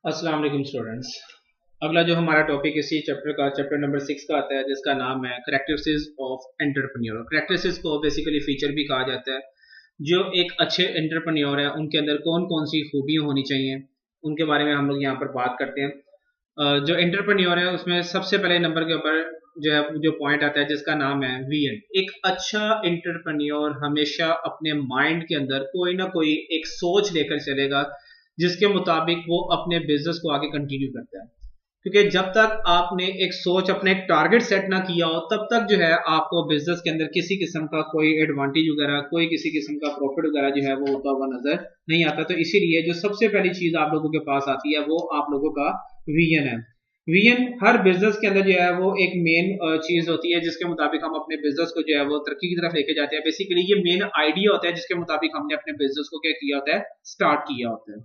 अस्सलाम वालेकुम स्टूडेंट्स। अगला जो हमारा टॉपिक इसी चैप्टर नंबर 6 का आता है, जिसका नाम है करेक्टरिस्टिक्स ऑफ एंटरप्रेन्योर। करेक्टरिस्टिक्स को बेसिकली फीचर भी कहा जाता है। जो एक अच्छे एंटरप्रेन्योर है उनके अंदर कौन कौन सी खूबियां होनी चाहिए, उनके बारे में हम लोग यहाँ पर बात करते हैं। जो एंटरप्रेन्योर है उसमें सबसे पहले नंबर के ऊपर जो पॉइंट आता है जिसका नाम है विजन। एक अच्छा एंटरप्रेन्योर हमेशा अपने माइंड के अंदर कोई ना कोई एक सोच लेकर चलेगा, जिसके मुताबिक वो अपने बिजनेस को आगे कंटिन्यू करता है। क्योंकि जब तक आपने एक सोच, अपने एक टारगेट सेट ना किया हो, तब तक जो है आपको बिजनेस के अंदर किसी किस्म का कोई एडवांटेज वगैरह, कोई किसी किस्म का प्रॉफिट वगैरह जो है वो होता हुआ नजर नहीं आता। तो इसीलिए जो सबसे पहली चीज आप लोगों के पास आती है वो आप लोगों का विजन है। विजन हर बिजनेस के अंदर जो है वो एक मेन चीज होती है, जिसके मुताबिक हम अपने बिजनेस को जो है वो तरक्की की तरफ लेके जाते हैं। बेसिकली ये मेन आइडिया होता है जिसके मुताबिक हमने अपने बिजनेस को क्या किया होता है, स्टार्ट किया होता है।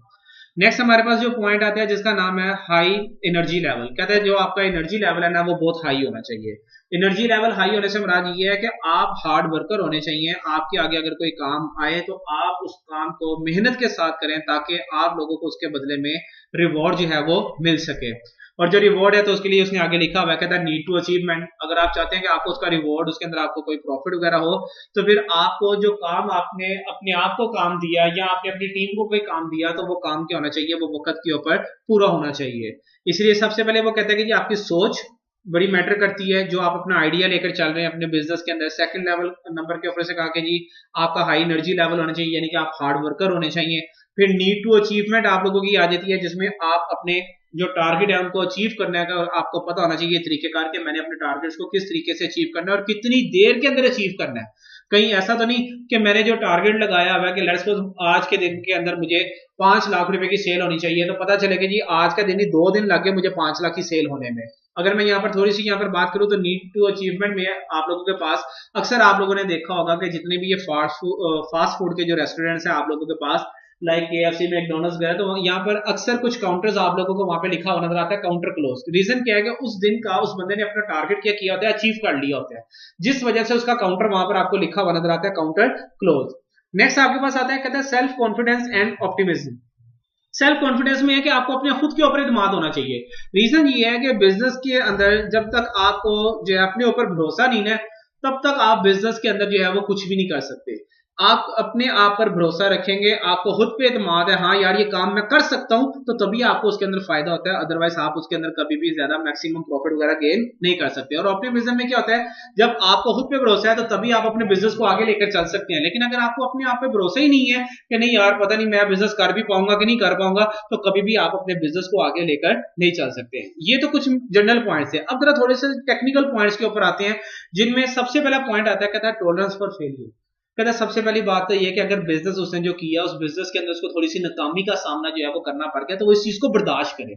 नेक्स्ट हमारे पास जो पॉइंट आता है जिसका नाम है हाई एनर्जी लेवल। कहते हैं जो आपका एनर्जी लेवल है ना वो बहुत हाई होना चाहिए। एनर्जी लेवल हाई होने से मुराद ये है कि आप हार्ड वर्कर होने चाहिए। आपके आगे अगर कोई काम आए तो आप उस काम को मेहनत के साथ करें, ताकि आप लोगों को उसके बदले में रिवॉर्ड जो है वो मिल सके। और जो रिवॉर्ड है तो उसके लिए उसने आगे लिखा हुआ है, कहता है नीड टू अचीवमेंट। अगर आप चाहते हैं कि आपको उसका रिवॉर्ड, उसके अंदर आपको कोई प्रॉफिट वगैरह हो, तो फिर आपको जो काम आपने अपने आप को काम दिया या आपने अपनी टीम को कोई काम दिया, तो वो काम क्या होना चाहिए, वो वक्त के ऊपर पूरा होना चाहिए। इसलिए सबसे पहले वो कहते हैं कि जी आपकी सोच बड़ी मैटर करती है, जो आप अपना आइडिया लेकर चल रहे हैं अपने बिजनेस के अंदर। सेकंड लेवल नंबर के ऊपर से कहा कि जी आपका हाई एनर्जी लेवल होना चाहिए, यानी कि आप हार्ड वर्कर होने चाहिए। फिर नीड टू अचीवमेंट आप लोगों की आ जाती है, जिसमें आप अपने जो टारगेट है उनको अचीव करने का आपको पता होना चाहिए तरीकेकार के मैंने अपने टारगेट्स को किस तरीके से अचीव करना है और कितनी देर के अंदर अचीव करना है। कहीं ऐसा तो नहीं कि मैंने जो टारगेट लगाया हुआ है कि लेट्स सपोज आज के दिन के अंदर मुझे 5 लाख रुपए की सेल होनी चाहिए, तो पता चले कि जी आज का दिन ही 2 दिन लग गए मुझे 5 लाख की सेल होने में। अगर मैं यहाँ पर थोड़ी सी यहाँ पर बात करूं तो नीड टू अचीवमेंट में आप लोगों के पास अक्सर आप लोगों ने देखा होगा कि जितने भी ये फास्ट फूड के जो रेस्टोरेंट्स हैं आप लोगों के पास, लाइक KFC, मैकडोनल्ड्स गए, तो यहाँ पर अक्सर कुछ काउंटर्स आप लोगों को वहां पे लिखा हुआ नजर आता है काउंटर क्लोज। रीजन क्या है कि उस दिन का उस बंदे ने अपना टारगेट क्या किया होता है, अचीव कर लिया होता है, जिस वजह से उसका काउंटर वहां पर आपको लिखा हुआ नजर आता है काउंटर क्लोज। नेक्स्ट आपके पास आता है, कहता है self confidence and optimism. Self confidence में है कि आपको अपने खुद के ऊपर इत्मीनान होना चाहिए। रीजन ये है कि बिजनेस के अंदर जब तक आपको जो है अपने ऊपर भरोसा नहीं है, तब तक आप बिजनेस के अंदर जो है वो कुछ भी नहीं कर सकते। आप अपने आप पर भरोसा रखेंगे, आपको खुद पे इत्मीनान है, हाँ यार ये काम मैं कर सकता हूं, तो तभी आपको उसके अंदर फायदा होता है। अदरवाइज आप उसके अंदर कभी भी ज्यादा मैक्सिमम प्रॉफिट वगैरह गेन नहीं कर सकते। और ऑप्टिमिज्म में क्या होता है, जब आपको खुद पे भरोसा है तो तभी आप अपने बिजनेस को आगे लेकर चल सकते हैं। लेकिन अगर आपको अपने आप पे भरोसा ही नहीं है कि नहीं यार पता नहीं मैं बिजनेस कर भी पाऊंगा कि नहीं कर पाऊंगा, तो कभी भी आप अपने बिजनेस को आगे लेकर नहीं चल सकते हैं। ये तो कुछ जनरल पॉइंट्स है। अब जरा थोड़े से टेक्निकल पॉइंट्स के ऊपर आते हैं, जिनमें सबसे पहला पॉइंट आता है, कहता है टॉलरेंस फॉर फेलियर। कहता है सबसे पहली बात तो ये कि अगर बिजनेस उसने जो किया उस बिजनेस के अंदर उसको थोड़ी सी नाकामी का सामना जो है वो करना पड़ गया, तो वो इस चीज को बर्दाश्त करे।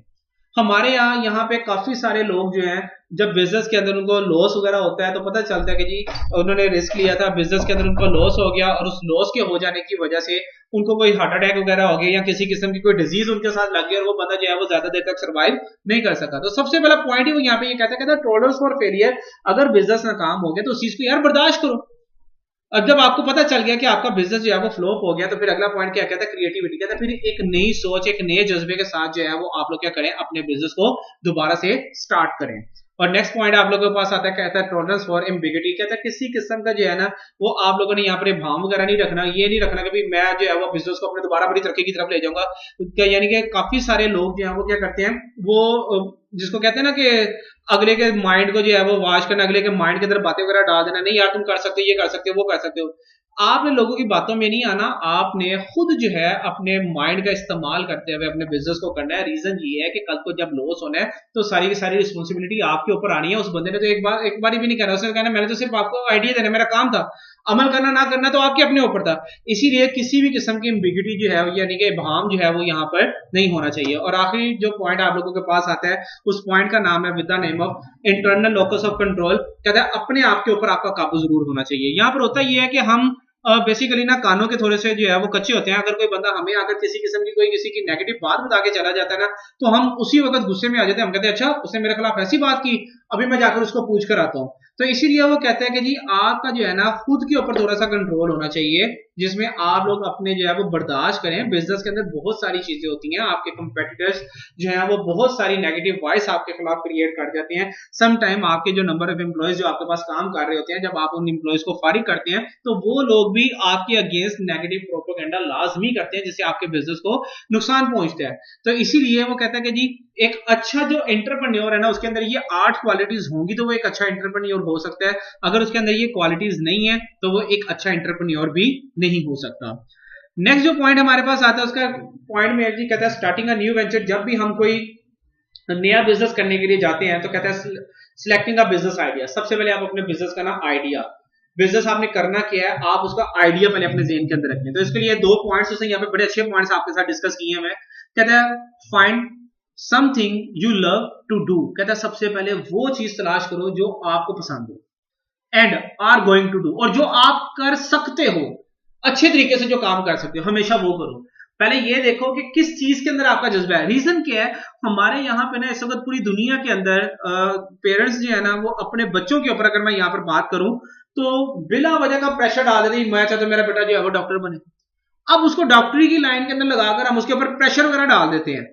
हमारे यहाँ पे काफी सारे लोग जो हैं, जब बिजनेस के अंदर उनको लॉस वगैरह होता है तो पता चलता है कि जी उन्होंने रिस्क लिया था, बिजनेस के अंदर उनको लॉस हो गया और उस लॉस के हो जाने की वजह से उनको कोई हार्ट अटैक वगैरह हो गया या किसी किस्म की कोई डिजीज उनके साथ लग गई और वो बंदा जो है वो ज्यादा देर तक सर्वाइव नहीं कर सका। तो सबसे पहला पॉइंट ही वो यहाँ पे ये कहता है टॉलरेंस फॉर फेलियर। अगर बिजनेस नाकाम हो गया तो उस चीज को यार बर्दाश्त करो। अब जब आपको पता चल गया कि आपका बिजनेस जो है वो फ्लॉप हो गया, तो फिर अगला पॉइंट क्या कहता है, क्रिएटिविटी। कहता है फिर एक नई सोच, एक नए जज्बे के साथ जो है वो आप लोग क्या करें, अपने बिजनेस को दोबारा से स्टार्ट करें। और नेक्स्ट पॉइंट आप लोगों के पास आता है, कहता है टॉलरेंस फॉर एम्बिग्यूटी। कहता है किसी किस्म का जो है ना वो आप लोगों ने यहाँ पर भाव वगैरह नहीं रखना। ये नहीं रखना कि मैं जो है वो बिजनेस को अपने दोबारा बड़ी तरक्की की तरफ ले जाऊंगा। यानी कि काफी सारे लोग जो है वो क्या करते हैं, वो जिसको कहते हैं ना कि अगले के माइंड को जो है वो वॉश करना, अगले के माइंड के अंदर बातें वगैरह डाल देना, नहीं यार तुम कर सकते हो, ये कर सकते हो, वो कर सकते हो। आपने लोगों की बातों में नहीं आना, आपने खुद जो है अपने माइंड का इस्तेमाल करते हुए अपने बिजनेस को करना है। रीजन ये है कि कल को जब लॉस होना है तो सारी की सारी रिस्पॉन्सिबिलिटी आपके ऊपर आनी है। उस बंदे ने तो एक बार भी नहीं करना, उसने कहना मैंने तो सिर्फ आपको आइडिया देना, मेरा काम था, अमल करना ना करना तो आपके अपने ऊपर था। इसीलिए किसी भी किस्म की एम्बिग्यूटी जो है यानी कि भाम जो है वो यहाँ पर नहीं होना चाहिए। और आखिरी जो पॉइंट आप लोगों के पास आता है, उस पॉइंट का नाम है with the name of internal locus of control. कहता है अपने आप के ऊपर आपका काबू जरूर होना चाहिए। यहाँ पर होता यह है कि हम बेसिकली ना कानों के थोड़े से जो है वो कच्चे होते हैं। अगर कोई बंदा हमें अगर किसी किस्म की कोई किसी की नेगेटिव बात बता के चला जाता है ना, तो हम उसी वक्त गुस्से में आ जाते हैं। हम कहते हैं अच्छा उसने मेरे खिलाफ ऐसी बात की, अभी मैं जाकर उसको पूछ कर आता हूँ। तो इसीलिए वो कहते हैं कि जी आपका जो है ना खुद के ऊपर थोड़ा सा कंट्रोल होना चाहिए, जिसमें आप लोग अपने जो है वो बर्दाश्त करें। बिजनेस के अंदर बहुत सारी चीजें होती हैं, आपके कंपेटिटर्स जो है वो बहुत सारी नेगेटिव वॉइस आपके खिलाफ क्रिएट कर जाते हैं। सम टाइम आपके जो नंबर ऑफ एम्प्लॉयज जो आपके पास काम कर रहे होते हैं, जब आप उन एम्प्लॉयज को फारिग करते हैं तो वो लोग भी आपके अगेंस्ट नेगेटिव प्रोपेगेंडा लाजमी करते हैं, जिससे आपके बिजनेस को नुकसान पहुंचता है। तो इसीलिए वो कहता है कि जी एक अच्छा जो एंटरप्रेन्योर है ना, उसके अंदर ये 8 क्वालिटीज होंगी तो वो एक अच्छा एंटरप्रेन्योर हो सकता है। अगर उसके अंदर ये क्वालिटीज नहीं है तो वो एक अच्छा एंटरप्रेन्योर भी नहीं हो सकता। नेक्स्ट जो पॉइंट हमारे पास आता है, उसका पॉइंट में जी कहता है स्टार्टिंग अ न्यू वेंचर। जब भी हम कोई नया बिजनेस करने के लिए जाते हैं तो कहता है सिलेक्टिंग अ बिजनेस आइडिया। सबसे पहले आप अपने बिजनेस का ना आइडिया, बिजनेस आपने करना क्या है, आप उसका आइडिया पहले अपने ज़हन के अंदर रखें। तो इसके लिए 2 पॉइंट्स उसने यहाँ पे बड़े अच्छे पॉइंट्स आपके साथ डिस्कस किए हैं। कहता है find something you love to do. कहता है सबसे पहले वो चीज तलाश करो जो आपको पसंद हो and are going to do, और जो आप कर सकते हो, अच्छे तरीके से जो काम कर सकते हो हमेशा वो करो। पहले ये देखो कि किस चीज के अंदर आपका जज्बा है। रीजन क्या है, हमारे यहाँ पे ना इस वक्त पूरी दुनिया के अंदर पेरेंट्स जो है ना वो अपने बच्चों के ऊपर, अगर मैं यहाँ पर बात करूं तो बिला वजह का प्रेशर डाल देते हैं। मैं चाहता हूं मेरा बेटा जो है वो डॉक्टर बने, अब उसको डॉक्टरी की लाइन के अंदर लगाकर हम उसके ऊपर प्रेशर वगैरह डाल देते हैं।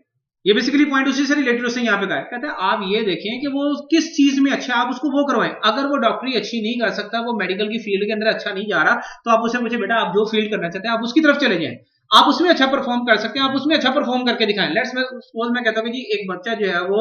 ये बेसिकली पॉइंट उसी से रिलेटेड उसने यहाँ पे कहा है। कहता है आप ये देखें कि वो किस चीज में अच्छा है, आप उसको वो करवाएं। अगर वो डॉक्टरी अच्छी नहीं कर सकता, वो मेडिकल की फील्ड के अंदर अच्छा नहीं जा रहा, तो आप उसे पूछे बेटा आप जो फील्ड करना चाहते हैं आप उसकी तरफ चले जाएं, आप उसमें अच्छा परफॉर्म कर सकते हैं, आप उसमें अच्छा परफॉर्म करके दिखाएं। लेट्स सपोज मैं कहता हूँ कि जी एक बच्चा जो है वो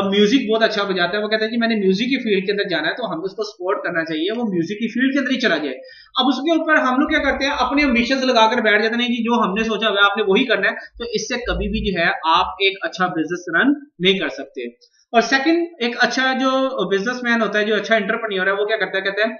म्यूजिक बहुत अच्छा बजाता है, वो कहता है कि मैंने म्यूजिक की फील्ड के अंदर जाना है, तो हमें उसको सपोर्ट करना चाहिए, वो म्यूजिक की फील्ड के अंदर ही चला जाए। अब उसके ऊपर हम लोग क्या करते हैं, अपने एम्बिशंस लगाकर बैठ जाते हैं कि जो हमने सोचा हुआ आपने वही करना है, तो इससे कभी भी जो है आप एक अच्छा बिजनेस रन नहीं कर सकते। और सेकंड, एक अच्छा जो बिजनेसमैन होता है, जो अच्छा एंटरप्रेन्योर है, वो क्या करता है, कहते हैं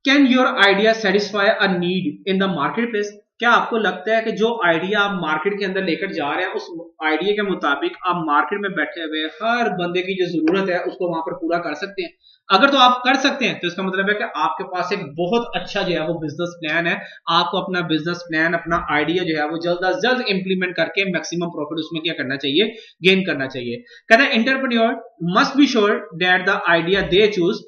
can your idea satisfy a need in the market place. क्या आपको लगता है कि जो आइडिया आप मार्केट के अंदर लेकर जा रहे हैं, उस आइडिया के मुताबिक आप मार्केट में बैठे हुए हर बंदे की जो जरूरत है उसको वहां पर पूरा कर सकते हैं? अगर तो आप कर सकते हैं तो इसका मतलब है कि आपके पास एक बहुत अच्छा जो है वो बिजनेस प्लान है। आपको अपना बिजनेस प्लान, अपना आइडिया जो है वो जल्द अज जल्द इंप्लीमेंट करके मैक्सिमम प्रॉफिट उसमें क्या करना चाहिए, गेन करना चाहिए। कहते हैं entrepreneur must be sure that the idea they choose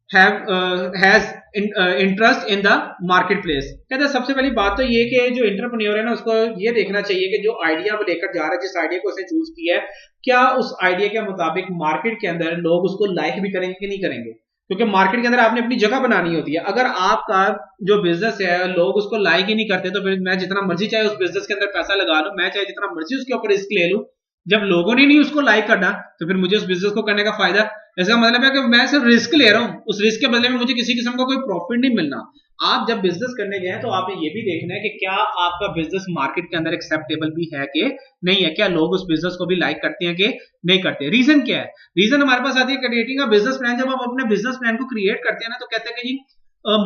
has interest in the market place. कहते हैं सबसे पहली बात तो ये कि जो एंटरप्रेन्योर है ना उसको ये देखना चाहिए कि जो आइडिया वो लेकर जा रहा है, जिस आइडिया को उसने चूज किया है, क्या उस आइडिया के मुताबिक मार्केट के अंदर लोग उसको लाइक भी करेंगे कि नहीं करेंगे। क्योंकि मार्केट के अंदर आपने अपनी जगह बनानी होती है। अगर आपका जो बिजनेस है लोग उसको लाइक ही नहीं करते, तो फिर मैं जितना मर्जी चाहे उस बिजनेस के अंदर पैसा लगा लूं, मैं चाहे जितना मर्जी उसके ऊपर रिस्क ले लूं, जब लोगों ने नहीं उसको लाइक करना तो फिर मुझे उस बिजनेस को करने का फायदा। इसका मतलब है कि मैं सिर्फ रिस्क ले रहा हूं, उस रिस्क के बदले में मुझे किसी किस्म का कोई प्रॉफिट नहीं मिलना। आप जब बिजनेस करने गए तो आपने ये भी देखना है कि क्या आपका बिजनेस मार्केट के अंदर एक्सेप्टेबल भी है कि नहीं है, क्या लोग उस बिजनेस को भी लाइक करते हैं कि नहीं करते। रीजन क्या है, रीजन हमारे पास आती है क्रिएटिंग अ बिजनेस प्लान। जब आप अपने बिजनेस प्लान को क्रिएट करते हैं ना तो कहते हैं कि जी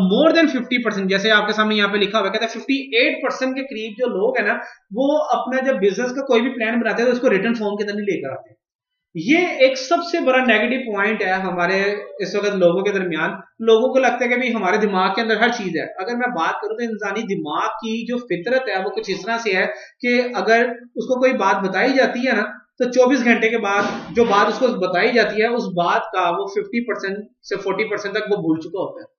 मोर देन 50%, जैसे आपके सामने यहाँ पे लिखा हुआ है, कहता है 58% के करीब जो लोग है ना वो अपना जब बिजनेस का कोई भी प्लान बनाते हैं तो उसको रिटर्न फॉर्म के अंदर नहीं लेकर आते। ये एक सबसे बड़ा नेगेटिव पॉइंट है हमारे इस वक्त लोगों के दरमियान। लोगों को लगता है कि भाई हमारे दिमाग के अंदर हर चीज है। अगर मैं बात करूं तो इंसानी दिमाग की जो फितरत है वो कुछ इस तरह से है कि अगर उसको कोई बात बताई जाती है ना तो 24 घंटे के बाद जो बात उसको बताई जाती है उस बात का वो 50% से 40% तक वो भूल चुका होता है।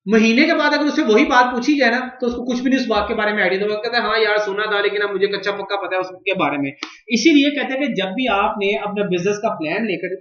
महीने के बाद अगर उससे वही बात पूछी जाए ना तो उसको कुछ भी नहीं उस बात के बारे में आइडिया। तो कहता है हाँ यार सुना था लेकिन अब मुझे कच्चा पक्का पता है उसके बारे में। इसीलिए कहते हैं कि जब भी आपने अपना बिजनेस का प्लान लेकर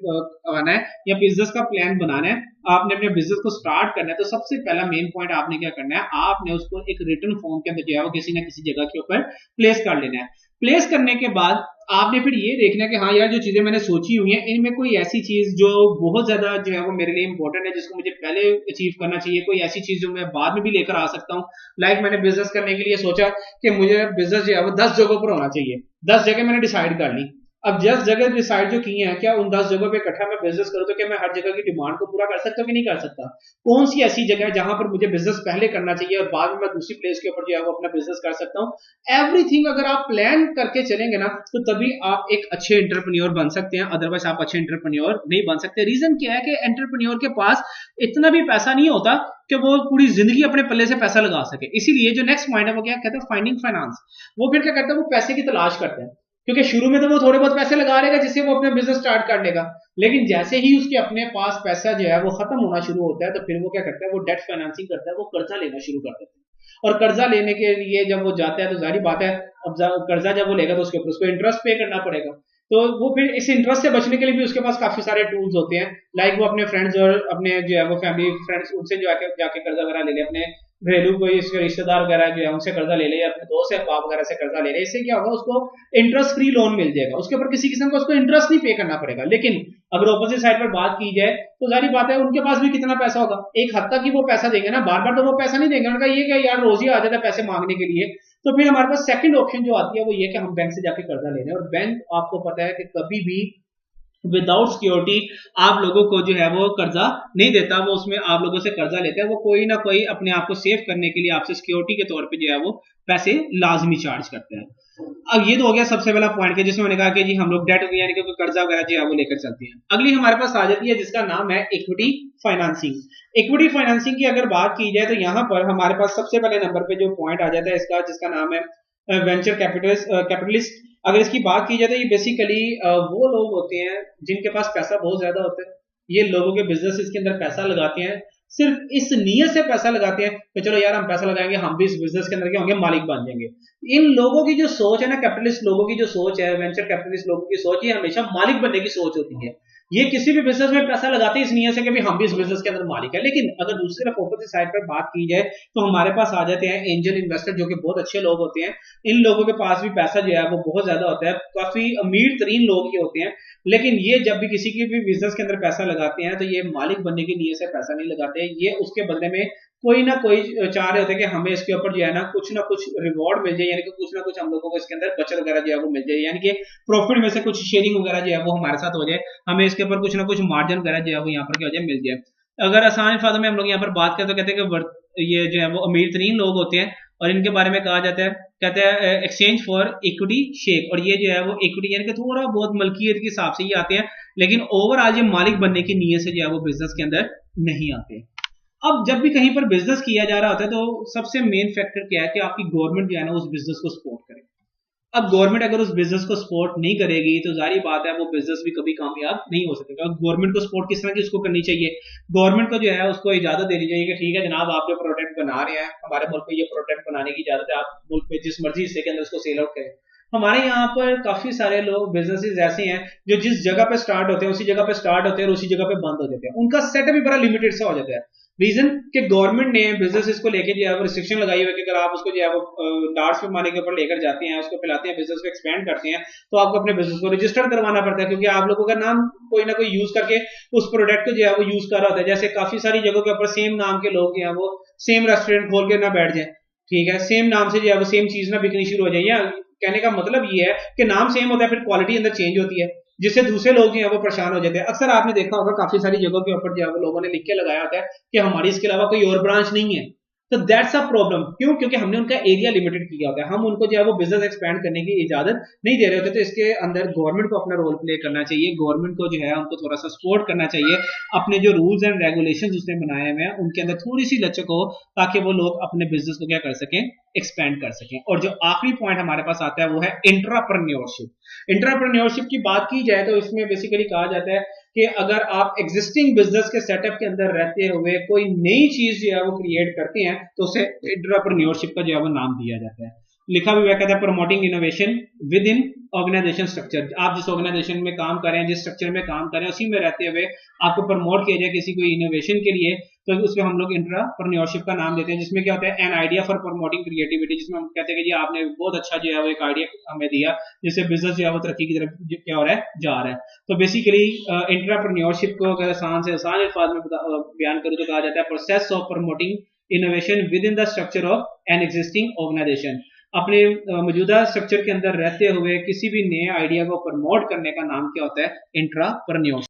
आना है या बिजनेस का प्लान बनाना है, आपने अपने बिजनेस को स्टार्ट करना है, तो सबसे पहला मेन पॉइंट आपने क्या करना है, आपने उसको एक रिटन फॉर्म के अंदर जो है वो किसी ना किसी जगह के ऊपर प्लेस कर लेना है। प्लेस करने के बाद आपने फिर ये देखना है कि हाँ यार जो चीजें मैंने सोची हुई हैं इनमें कोई ऐसी चीज जो बहुत ज्यादा जो है वो मेरे लिए इंपॉर्टेंट है, जिसको मुझे पहले अचीव करना चाहिए, कोई ऐसी चीज जो मैं बाद में भी लेकर आ सकता हूँ। लाइक मैंने बिजनेस करने के लिए सोचा कि मुझे बिजनेस जो है वो 10 जगहों पर होना चाहिए, 10 जगह मैंने डिसाइड कर ली। अब 10 जगह डिसाइड जो की है, क्या उन 10 जगहों पे इकट्ठा मैं बिजनेस करूं तो क्या मैं हर जगह की डिमांड को पूरा कर सकता हूं कि नहीं कर सकता। कौन सी ऐसी जगह है जहां पर मुझे बिजनेस पहले करना चाहिए और बाद में मैं दूसरी प्लेस के ऊपर जो है वो अपना बिजनेस कर सकता हूं। एवरीथिंग अगर आप प्लान करके चलेंगे ना तो तभी आप एक अच्छे एंटरप्रेन्योर बन सकते हैं, अदरवाइज आप अच्छे एंटरप्रेन्योर नहीं बन सकते। रीजन क्या है कि एंटरप्रेन्योर के पास इतना भी पैसा नहीं होता कि वो पूरी जिंदगी अपने पल्ले से पैसा लगा सके। इसीलिए जो नेक्स्ट पॉइंट है वो क्या कहते हैं, फाइंडिंग फाइनेंस। वो फिर क्या करता है, वो पैसे की तलाश करते हैं क्योंकि शुरू में तो वो थोड़े बहुत पैसे लगा लेगा जिससे वो अपना बिजनेस स्टार्ट कर लेगा, लेकिन जैसे ही उसके अपने पास पैसा जो है वो खत्म होना शुरू होता है तो फिर वो क्या करता है, वो डेट फाइनेंसिंग करता है, वो कर्जा लेना शुरू कर देता है। और कर्जा लेने के लिए जब वो जाता है तो जाहिर बात है, अब कर्जा जब वो लेगा तो उसके ऊपर उसको इंटरेस्ट पे करना पड़ेगा। तो वो फिर इस इंटरेस्ट से बचने के लिए भी उसके पास काफी सारे टूल्स होते हैं, लाइक वो अपने फ्रेंड्स और अपने जो है वो फैमिली फ्रेंड्स उनसे जाके कर्जा वगैरह ले ले, अपने घरेलू कोई इसके रिश्तेदार वगैरह जो है उनसे कर्जा ले ले, या अपने दोस्त या बाप वगैरह से कर्जा ले ले। इससे क्या होगा, उसको इंटरेस्ट फ्री लोन मिल जाएगा, उसके ऊपर किसी किस्म का उसको इंटरेस्ट नहीं पे करना पड़ेगा। लेकिन अगर ऑपोजिट साइड पर बात की जाए तो जारी बात है उनके पास भी कितना पैसा होगा, एक हद तक ही वो पैसा देंगे ना, बार बार तो वो पैसा नहीं देंगे। उनका ये क्या यार रोज ही आ जाता है पैसे मांगने के लिए। तो फिर हमारे पास सेकंड ऑप्शन जो आती है वो ये कि हम बैंक से जाके कर्जा ले रहे हैं, और बैंक आपको पता है कि कभी भी विदाउट सिक्योरिटी आप लोगों को जो है वो कर्जा नहीं देता, वो उसमें आप लोगों से कर्जा लेता है, वो कोई ना कोई अपने आप को सेव करने के लिए आपसे सिक्योरिटी के तौर पे जो है वो पैसे लाजमी चार्ज करते हैं। अब ये तो हो गया सबसे पहला पॉइंट के जिसमें मैंने कहा कि जी हम लोग डेट यानी कि कर्जा वगैरह जो है वो लेकर चलते हैं। अगली हमारे पास आ जाती है जिसका नाम है इक्विटी फाइनेंसिंग। इक्विटी फाइनेंसिंग की अगर बात की जाए तो यहाँ पर हमारे पास सबसे पहले नंबर पे जो पॉइंट आ जाता है इसका, जिसका नाम है वेंचर कैपिटलिस्ट। अगर इसकी बात की जाए तो ये बेसिकली वो लोग होते हैं जिनके पास पैसा बहुत ज्यादा होता है, ये लोगों के बिजनेस के अंदर पैसा लगाते हैं, सिर्फ इस नीयत से पैसा लगाते हैं कि चलो यार हम पैसा लगाएंगे, हम भी इस बिजनेस के अंदर क्या होंगे, मालिक बन जाएंगे। इन लोगों की जो सोच है ना, कैपिटलिस्ट लोगों की जो सोच है, वेंचर कैपिटलिस्ट लोगों की सोच, ये हमेशा मालिक बनने की सोच होती है। ये किसी भी बिजनेस में पैसा लगाते हैं इस नीयत से कि हम भी इस बिजनेस के अंदर मालिक है। लेकिन अगर दूसरी तरफ ऑपोजिट साइड पर बात की जाए तो हमारे पास आ जाते हैं एंजल इन्वेस्टर, जो कि बहुत अच्छे लोग होते हैं। इन लोगों के पास भी पैसा जो है वो बहुत ज्यादा होता है, काफी अमीर तरीन लोग ये होते हैं। लेकिन ये जब भी किसी की भी बिजनेस के अंदर पैसा लगाते हैं तो ये मालिक बनने की नीयत से पैसा नहीं लगाते, ये उसके बदले में कोई ना कोई चाह रहे होते हैं कि हमें इसके ऊपर जो है ना कुछ रिवॉर्ड मिल जाए, यानी कि कुछ ना कुछ हम लोगों को इसके अंदर बचत वगैरह जो है वो मिल जाए, यानी कि प्रॉफिट में से कुछ शेयरिंग वगैरह जो है वो हमारे साथ हो जाए, हमें इसके ऊपर कुछ ना कुछ मार्जिन वगैरह जो है वो यहाँ पर क्या हो जाए, मिल जाए। अगर आसान अल्फाजों में हम लोग यहाँ पर बात करें तो कहते हैं कि ये जो है वो अमीर तरीन लोग होते हैं और इनके बारे में कहा जाता है, कहते हैं एक्सचेंज फॉर इक्विटी शेक। और ये जो है वो इक्विटी यानी कि थोड़ा बहुत मलकियत के हिसाब से ही आते हैं, लेकिन ओवरऑल ये मालिक बनने की नीयत से जो है वो बिजनेस के अंदर नहीं आते। अब जब भी कहीं पर बिजनेस किया जा रहा होता है तो सबसे मेन फैक्टर क्या है कि आपकी गवर्नमेंट जो है ना उस बिजनेस को सपोर्ट करे। अब गवर्नमेंट अगर उस बिजनेस को सपोर्ट नहीं करेगी तो जारी बात है वो बिजनेस भी कभी कामयाब नहीं हो सकेगा। गवर्नमेंट को सपोर्ट किस तरह की उसको करनी चाहिए, गवर्नमेंट को जो है उसको इजाजत देनी चाहिए कि ठीक है जनाब आप जो प्रोडक्ट बना रहे हैं, हमारे मुल्क में ये प्रोडक्ट बनाने की इजाजत है, आप मुल्क में जिस मर्जी हिस्से के अंदर उसको सेल आउट करें। हमारे यहाँ पर काफी सारे लोग बिजनेसेस ऐसे हैं जो जिस जगह पे स्टार्ट होते हैं उसी जगह पे स्टार्ट होते हैं और उसी जगह पे बंद हो जाते हैं, उनका सेटअप भी बड़ा लिमिटेड सा हो जाता है। रीजन कि गवर्नमेंट ने बिजनेस को लेकर जो है वो रिस्ट्रिक्शन लगाई हुई है कि अगर आप उसको जो है वो लार्ज पैमाने के ऊपर लेकर जाते हैं, उसको फैलाते हैं, बिजनेस को एक्सपेंड करते हैं, तो आपको अपने बिजनेस को रजिस्टर करवाना पड़ता है, क्योंकि आप लोगों का नाम कोई ना कोई यूज करके उस प्रोडक्ट को जो है वो यूज कर रहा होता है। जैसे काफी सारी जगहों के ऊपर सेम नाम के लोग जो है वो सेम रेस्टोरेंट खोल के ना बैठ जाए, ठीक है, सेम नाम से जो है वो सेम चीज ना बिकनी शुरू हो जाए। या कहने का मतलब ये है कि नाम सेम होता है, फिर क्वालिटी अंदर चेंज होती है, जिससे दूसरे लोग जो है वो परेशान हो जाते हैं। अक्सर आपने देखा होगा काफी सारी जगहों के ऊपर जो है वो लोगों ने लिख के लगाया होता है कि हमारी इसके अलावा कोई और ब्रांच नहीं है। तो दैट्स अ प्रॉब्लम। क्यों? क्योंकि हमने उनका एरिया लिमिटेड किया होता है, हम उनको जो है वो बिजनेस एक्सपैंड करने की इजाजत नहीं दे रहे होते। तो इसके अंदर गवर्नमेंट को अपना रोल प्ले करना चाहिए, गवर्नमेंट को जो है उनको थोड़ा सा सपोर्ट करना चाहिए, अपने जो रूल्स एंड रेगुलेशन उसने बनाए हुए हैं उनके अंदर थोड़ी सी लचक हो, ताकि वो लोग अपने बिजनेस को क्या कर सकें, एक्सपेंड कर सकें। और जो आखिरी पॉइंट हमारे पास आता है वो है इंट्राप्रेन्योरशिप। इंट्राप्रेन्योरशिप की बात की जाए तो इसमें बेसिकली कहा जाता है कि अगर आप एग्जिस्टिंग बिजनेस के सेटअप के अंदर रहते हुए कोई नई चीज जो है वो क्रिएट करते हैं तो उसे एंटरप्रेन्योरशिप का जो है वो नाम दिया जाता है। लिखा भी हुआ कहता है promoting innovation within organisation structure. आप जिस ऑर्गेनाइजेशन में काम कर रहे हैं, जिस स्ट्रक्चर में काम कर रहे हैं, उसी में रहते हुए आपको प्रमोट किया जाए किसी कोई इनोवेशन के लिए, तो उसमें हम लोग इंट्राप्रेन्योरशिप का नाम देते हैं। जिसमें क्या होता है, an idea for promoting creativity, जिसमें हम कहते हैं कि जी आपने बहुत अच्छा जो है वो एक आइडिया हमें दिया जिससे बिजनेस जो है वो तरक्की की तरफ क्या हो रहा है, जा रहा है। तो बेसिकली इंट्राप्रेन्योरशिप को अगर आसान से आसान अल्फाज में बयान करूं तो कहा जाता है process of promoting innovation within the structure of an existing organisation. अपने मौजूदा स्ट्रक्चर के अंदर रहते हुए किसी भी नए आइडिया को प्रमोट करने का नाम क्या होता है, इंट्राप्रेन्योरशिप।